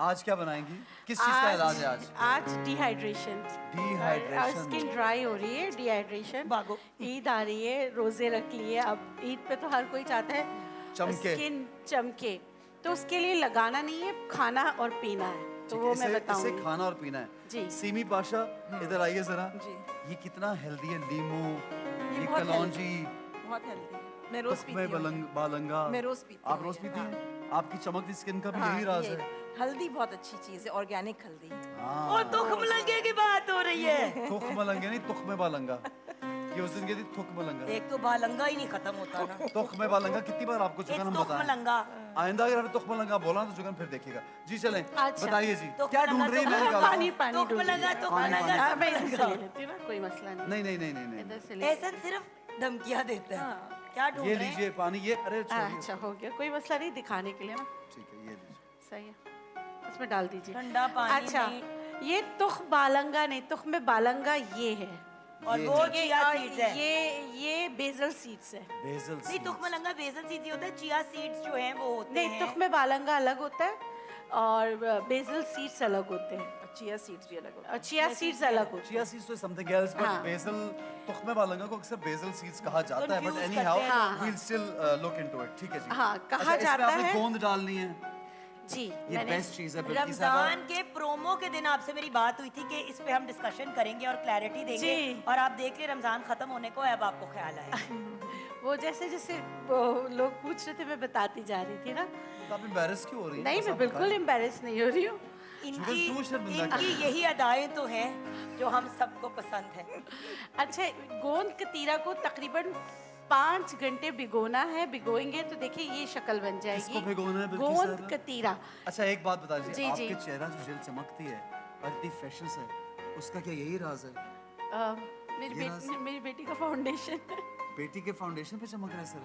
आज क्या बनाएंगी? किस चीज का इलाज है आज? आज डिहाइड्रेशन। डिहाइड्रेशन। स्किन ड्राई हो रही है, डिहाइड्रेशन। भागो। ईद आ रही है, रोजे रख लिए। अब ईद पे तो हर कोई चाहता है चमके। स्किन चमके, तो उसके लिए लगाना नहीं है, खाना और पीना है। तो वो मैं इसे बताऊंगी खाना और पीना है। जी। सीमी पाशा इधर आइए जरा। जी। ये कितना हेल्दी है, लीमू, ये बहुत कलौंजी, बहुत हेल्दी है। मैं रोज तुख्मे पीती हूँ। बालंगा। मैं रोज पीती आप हूँ रोज ये, पीती हाँ। हैं? आपकी चमकती स्किन का भी हाँ, यही राज ये है। हल्दी बहुत अच्छी चीज है, ऑर्गेनिक हल्दी। हाँ। और तुख लगे की बात हो रही है। तुख मलंगे नहीं, तुख्मे बालंगा। ये उस दिन कहती तुख मलंगा। एक तो बालंगा ही नहीं खत्म होता ना। तुख्मे बालंगा कितनी बार आपको चुकन हम तुख बताएं? मलंगा। आइंदा अगर हमें तुख मलंगा बोला तो चुकन फिर देखिएगा। जी चलें। अच्छा। बताइए जी। तुख क्या मलंगा, ढूंढ रही है? तुख मैं निकाल पानी पानी तुख ढूंढ मलंगा, लिया। तुख पानी, मलंगा, हाँ, तुख मैं इधर से ले मलंगा। लेती हूँ ना, कोई मसला नहीं। नहीं नहीं नहीं नहीं नहीं। इधर से ले। ऐसा सिर्फ धमकियां देते हैं। क्या ढूंढ ये रहे हैं? लीजिए पानी, ये अरे छोड़िए। अच्छा हो गया, कोई मसला नहीं, दिखाने के लिए ना। ठीक है, ये लीजिए। सही है, इसमें डाल दीजिए ठंडा पानी अच्छा, में। ये तुख बालंगा नहीं, तुख में बालंगा ये है। और ये वो है। चिया और सीड्स है। ये बेजल सीड्स है। बेसल नहीं, सीड्स। तुख मलंगा बेसल सीड्स ही होता है। चिया सीड्स जो हैं वो होते नहीं, हैं। तुख में बालंगा अलग होता है और बेजल सीड्स अलग होते हैं, चिया सीड्स भी अलग होती और चिया सीड्स अलग होते चिया हैं। सीड्स तो समथिंग एल्स, बट हाँ। बेसल तुख्मे बालंगा को अक्सर बेसल सीड्स कहा जाता है, बट Confuse एनी हाउ करते हैं लोग। We will still look into it. ठीक है जी। हाँ, कहा अच्छा, इसमें जाता आपने है- गोंद डालनी है। जी, ये मैंने बेस्ट चीज है। बल्कि साहबा, रमजान के प्रोमो के दिन आपसे मेरी बात हुई थी कि इस पे हम डिस्कशन करेंगे और क्लैरिटी देंगे। जी। और आप देख ले रमजान खत्म होने को है, अब आपको ख्याल आया। वो जैसे जैसे वो लोग पूछ रहे थे, मैं बताती जा रही थी ना। तो आप एम्बैरेस क्यों हो रही हैं? नहीं, बस मैं आप बिल्कुल बताएं। एम्बेरस नहीं हो रही हूँ। इनकी क्यों शर्मिंदा कर रही इनकी यही अदाएं तो हैं जो हम सबको पसंद है। अच्छा, गोंद कतीरा को तकरीबन 5 घंटे भिगोना है। भिगोएंगे तो देखिए ये शक्ल बन जाएगी। किसको भिगोना है बिल्किस गोंद साहबा? कतीरा। अच्छा, एक बात बता दीजिए, जी, जी। आपके चेहरा जो जेल चमकती है और इतनी फ्रेशनेस है, उसका क्या यही राज है? ये राज- मेरी बेटी का फाउंडेशन है। बेटी के फाउंडेशन पे चमक रहा है सर?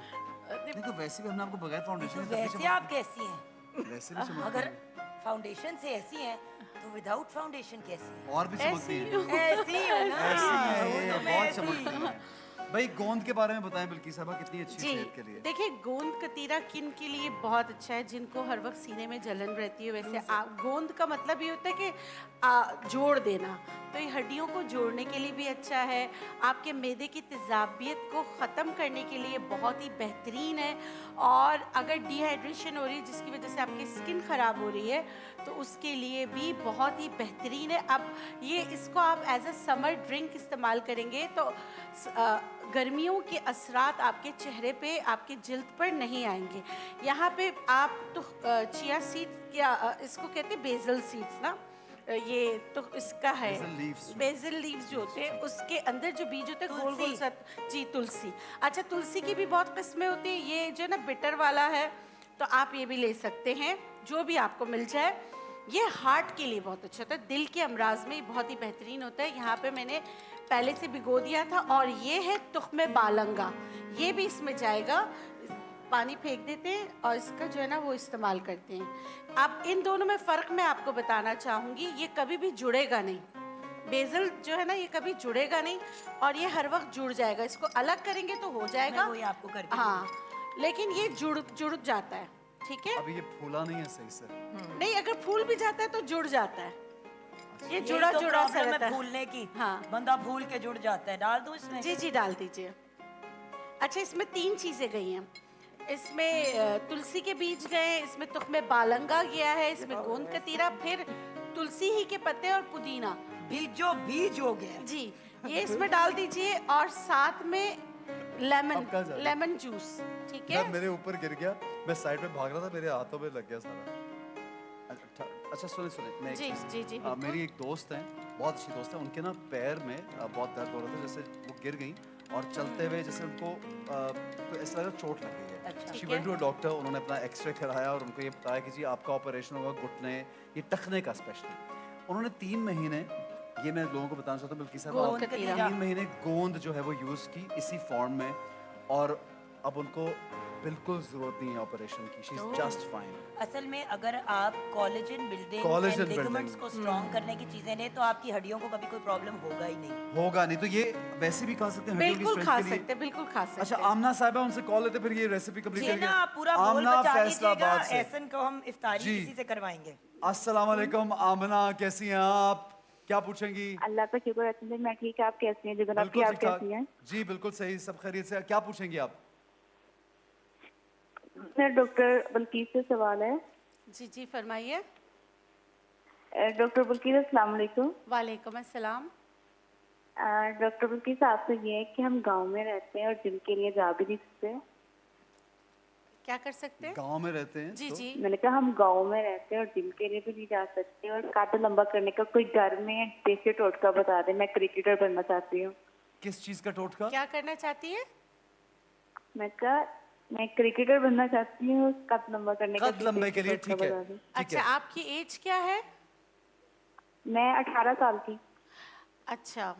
नहीं तो वैसे भी हमने आपको बगैर फाउंडेशन तो के तब भी वैसे चमक- आप कैसी हैं? वैसे भी चमकती अगर है। फाउंडेशन से ऐसी हैं तो विदाउट फाउंडेशन कैसी हैं? और भी चमकती है। ऐसी हो ना। ऐसी है वो ये, तो मैं बहुत ऐसी चमकती है। भाई गोंद के बारे में बताएं बिल्की साहबा, कितनी अच्छी जी, सेहत के लिए। देखिए गोंद कतीरा किन के लिए बहुत अच्छा है? जिनको हर वक्त सीने में जलन रहती है। वैसे गोंद का मतलब ये होता है कि जोड़ देना, तो ये हड्डियों को जोड़ने के लिए भी अच्छा है। आपके मैदे की तेजाबियत को ख़त्म करने के लिए बहुत ही बेहतरीन है। और अगर डिहाइड्रेशन हो रही है जिसकी वजह से आपकी स्किन ख़राब हो रही है, तो उसके लिए भी बहुत ही बेहतरीन है। अब ये इसको आप एज अ समर ड्रिंक इस्तेमाल करेंगे तो गर्मियों के असरात आपके चेहरे पे, आपके जिल्द पर नहीं आएंगे। यहाँ पे आप तो चिया सीड्स या इसको कहते हैं बेजल सीड्स ना, ये तो इसका है Basil leaves जो- बेजल लीव्स जो होते हैं, उसके अंदर जो बीज होते हैं गोल गोल तुलसी। सा। जी, तुलसी। अच्छा, तुलसी की भी बहुत किस्में होती हैं। ये जो ना बिटर वाला है, तो आप ये भी ले सकते हैं, जो भी आपको मिल जाए। ये हार्ट के लिए बहुत अच्छा होता है, दिल के अमराज में बहुत ही बेहतरीन होता है। यहाँ पे मैंने पहले से भिगो दिया था। और ये है तुख्मे बालंगा, ये भी इसमें जाएगा। पानी फेंक देते हैं और इसका जो है ना वो इस्तेमाल करते हैं। अब इन दोनों में फ़र्क मैं आपको बताना चाहूँगी। ये कभी भी जुड़ेगा नहीं, बेजल जो है ना ये कभी जुड़ेगा नहीं, और ये हर वक्त जुड़ जाएगा। इसको अलग करेंगे तो हो जाएगा, मैं वही आपको करके हाँ, लेकिन ये जुड़ जाता है। ठीक है, अभी ये फूला नहीं है सही से। नहीं अगर फूल भी जाता है तो जुड़ जाता है। ये यही जुड़ा तो जुड़ा सा प्रॉब्लम रहता है है। भूलने की। हाँ। बंदा भूल के जुड़ जाता है। डाल दूं इसमें? जी जी, डाल दीजिए। अच्छा, इसमें 3 चीज़ें गई हैं। इसमें तुलसी के बीज गए, इसमें तुख्मे बालंगा गया है, इसमें गोंद कतीरा, फिर तुलसी ही के पत्ते और पुदीना। बीजो बीज हो गया। जी, ये इसमें डाल दीजिए। और साथ में लेमन, अब कहाँ जा रहे हैं? Lemon juice. ठीक यार है, मेरे ऊपर गिर गया, मैं साइड में भाग रहा था, मेरे हाथों में लग गया सारा। अच्छा सुने मैं एक जी चीज़- जी जी, बिल्कुल। मेरी एक दोस्त है, बहुत अच्छी दोस्त है, उनके ना पैर में बहुत दर्द हो रहा था, जैसे वो गिर गई और चलते हुए जैसे उनको कोई ऐसा लगा चोट लग गई है। अच्छा। शी ठीक वेंट है। टू अ डॉक्टर, उन्होंने अपना एक्सरे कराया और उनको ये बताया कि जी आपका ऑपरेशन होगा घुटने, ये टखने का स्पेशली। उन्होंने 3 महीने, ये मैं लोगों को बताना चाहता हूँ बल्कि साहब, गोंद कतीरा। 3 महीने गोंद जो है वो यूज़ की इसी फॉर्म में, और अब उनको बिल्कुल ज़रूरत नहीं है ऑपरेशन की, शी इज़ जस्ट फाइन। असल में अगर आप collagen building Collagen and ligaments building। को स्ट्रॉन्ग करने की चीजें लें तो आपकी हड्डियों को कभी कोई प्रॉब्लम होगा ही नहीं। होगा नहीं तो ये वैसे भी खा सकते हैं हड्डियों की बिल्कुल strength खा के लिए। सकते हैं, बिल्कुल खा सकते अच्छा, हैं। आमना साहिबा उनसे कॉल लेते, फिर ये रेसिपी कंप्लीट जी करिए। ना, आप पूरा बोल आमना बचा दीजिएगा। फैसलाबाद से। एहसन को हम इफ्तारी जी। इसी से करवाएंगे। अस्सलाम वालेकुम आमना, कैसी हैं आप? क्या पूछेंगी? अल्लाह का शुक्र है, मैं ठीक है। आप कैसी हैं जुगन? आपकी बिल्कुल आप ठीक ठाक। कैसी हैं? जी बिल्कुल सही, सब खैरियत से। क्या पूछेंगी आप? मेरा डॉक्टर बल्कीस से सवाल है। जी जी फरमाइए। डॉक्टर बल्कीस अस्सलाम वालेकुम। वालेकुम अस्सलाम। डॉक्टर बल्कीस आपसे ये है कि हम गांव में रहते हैं और जिम के लिए जा भी नहीं सकते। क्या कर सकते हैं? गांव में रहते हैं जी तो? जी। मैंने कहा हम गांव में रहते हैं और जिम के लिए भी नहीं जा सकते, और काटा लंबा करने का कोई घर में देसी टोटका बता दे। मैं क्रिकेटर बनना चाहती हूँ। किस चीज का टोटका? क्या करना चाहती है? मैं कहा मैं क्रिकेटर बनना चाहती हूँ, कद लंबा करने का कद लंबे के लिए, देसी टोटका ठीक है बता दें। ठीक अच्छा, है। आपकी एज क्या है? मैं 18 साल की। अच्छा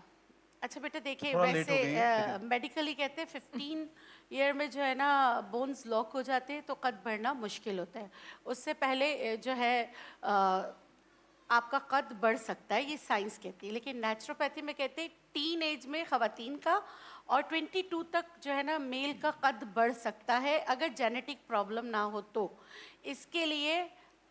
अच्छा बेटा, देखिए थोड़ा लेट वैसे हो गई हैं, लेकिन- मेडिकली कहते हैं 15 ईयर में जो है ना बोन्स लॉक हो जाते हैं तो कद बढ़ना मुश्किल होता है। उससे पहले जो है आपका कद बढ़ सकता है, ये साइंस कहती है। लेकिन नेचुरोपैथी में कहते हैं टीन एज में ख़वातीन का और 22 तक जो है ना मेल का कद बढ़ सकता है, अगर जेनेटिक प्रॉब्लम ना हो तो। इसके लिए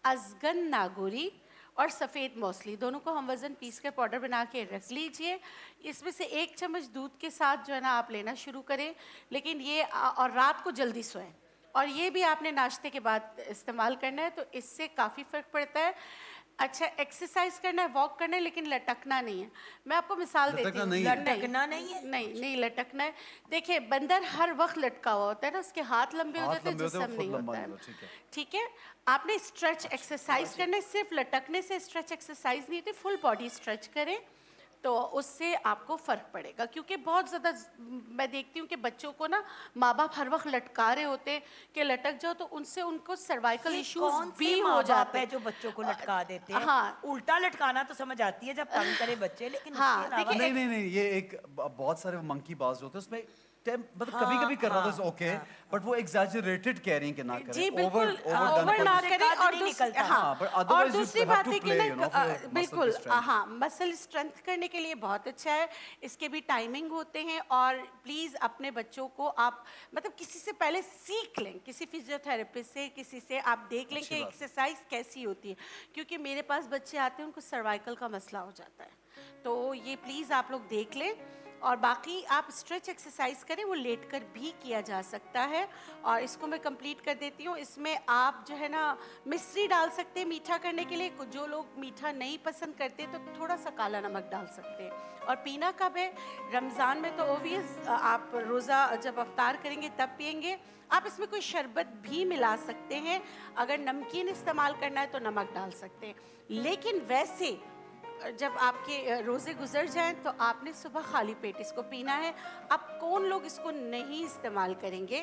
अजगन नागोरी और सफ़ेद मौसली दोनों को हम वज़न पीस के पाउडर बना के रख लीजिए। इसमें से 1 चम्मच दूध के साथ जो है ना आप लेना शुरू करें, लेकिन ये और रात को जल्दी सोएं, और ये भी आपने नाश्ते के बाद इस्तेमाल करना है, तो इससे काफ़ी फ़र्क पड़ता है। अच्छा, एक्सरसाइज करना है, वॉक करना है, लेकिन लटकना नहीं है। मैं आपको मिसाल देती लटकना हूँ। नहीं है? लटकना नहीं है? नहीं लटकना है। देखिए बंदर हर वक्त लटका हुआ होता है ना, उसके हाथ लंबे हो हाथ जाते हैं, लंबे होते हैं, जिस्म वो खुद नहीं लंबा होता नहीं है। होता, ठीक है। ठीक है, आपने स्ट्रेच एक्सरसाइज करना है, सिर्फ लटकने से स्ट्रेच एक्सरसाइज नहीं होती, फुल बॉडी स्ट्रेच करें तो उससे आपको फ़र्क पड़ेगा। क्योंकि बहुत ज़्यादा मैं देखती हूँ कि बच्चों को ना माँ बाप हर वक्त लटका रहे होते हैं कि लटक जाओ, तो उनसे उनको सर्वाइकल ये इश्यूज कौन भी से हो माँ बाप जाते है हैं जो बच्चों को लटका देते हैं? हाँ। उल्टा लटकाना तो समझ आती है जब तंग करे बच्चे, लेकिन हाँ, उसके अलावा देखिए, नहीं नहीं नहीं, ये एक बहुत सारे मंकी बाज होते हैं, उसमें मतलब हाँ, कभी कभी कर रहा हाँ, था ओके, हाँ, बट वो एग्जैजरेटेड कह रही हैं कि ना जी करें, बिल्कुल, ओवर ओवर ना उससे करें। कद और नहीं दूसरी निकलता। हाँ, हाँ, but और otherwise you दूसरी have बात to है कि play, ना you know, for your muscle बिल्कुल की strength. हाँ, मसल स्ट्रेंथ करने के लिए बहुत अच्छा है। इसके भी टाइमिंग होते हैं, और प्लीज़ अपने बच्चों को आप मतलब किसी से पहले सीख लें, किसी फिजियोथेरेपिस्ट से, किसी से आप देख लें अच्छी कि बात है। एक्सरसाइज कैसी होती है। क्योंकि मेरे पास बच्चे आते हैं, उनको सर्वाइकल का मसला हो जाता है, तो ये प्लीज़ आप लोग देख लें। और बाकी आप स्ट्रेच एक्सरसाइज करें, वो लेटकर भी किया जा सकता है। और इसको मैं कंप्लीट कर देती हूँ। इसमें आप जो है ना मिश्री डाल सकते हैं मीठा करने के लिए। जो लोग मीठा नहीं पसंद करते तो थोड़ा सा काला नमक डाल सकते हैं। और पीना कब है? रमज़ान में तो ओवियस आप रोज़ा जब अफ्तार करेंगे तब पिएंगे। आप इसमें कोई शरबत भी मिला सकते हैं, अगर नमकीन इस्तेमाल करना है तो नमक डाल सकते हैं। लेकिन वैसे जब आपके रोज़े गुजर जाएं तो आपने सुबह खाली पेट इसको पीना है। अब कौन लोग इसको नहीं इस्तेमाल करेंगे?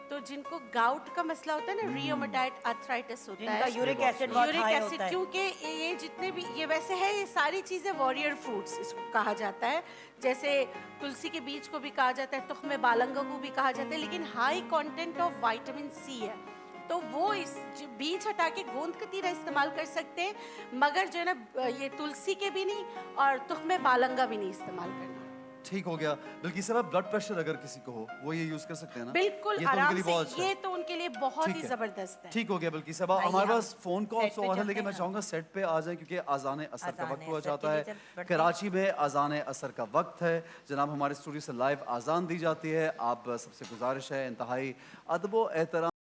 तो जिनको गाउट का मसला होता है ना, रियोमेटाइड आर्थराइटिस होता जिनका है, यूरिक एसिड बहुत यूरिक हाई एसिड, होता है। क्योंकि ये जितने भी ये वैसे है, ये सारी चीज़ें वॉरियर फ्रूट्स इसको कहा जाता है। जैसे तुलसी के बीज को भी कहा जाता है, तुख्म बालंगा को भी कहा जाता है, लेकिन high content of vitamin C है, तो वो इस बीज हटा के गोंद कतीरा इस्तेमाल कर सकते हैं, मगर जो है ना ये तुलसी के भी नहीं और तुख्म बालंगा भी नहीं इस्तेमाल करना। ठीक हो गया। बल्कि सब ब्लड प्रेशर अगर किसी को हो, वो ये यूज कर सकते हैं ना? बिल्कुल ये तो उनके आराम लिए से, बहुत अच्छा है। ये तो उनके लिए बहुत ठीक ही है। ज़बरदस्त है। ठीक हो गया। बल्कि सब आइए हमारे हम पास फोन कॉल सेट पे और है, चलते लेकिन मैं हैं। चाहूंगा सेट पे आ जाएं, क्योंकि अजान असर का अज़ान वक्त हुआ असर जाता के है। लिए बढ़ते हैं। कराची में अजान असर का वक्त है जनाब। हमारे स्टूडियो से लाइव अजान दी जाती है। आप सबसे गुजारिश है, इंतहाई अदब व एहतराम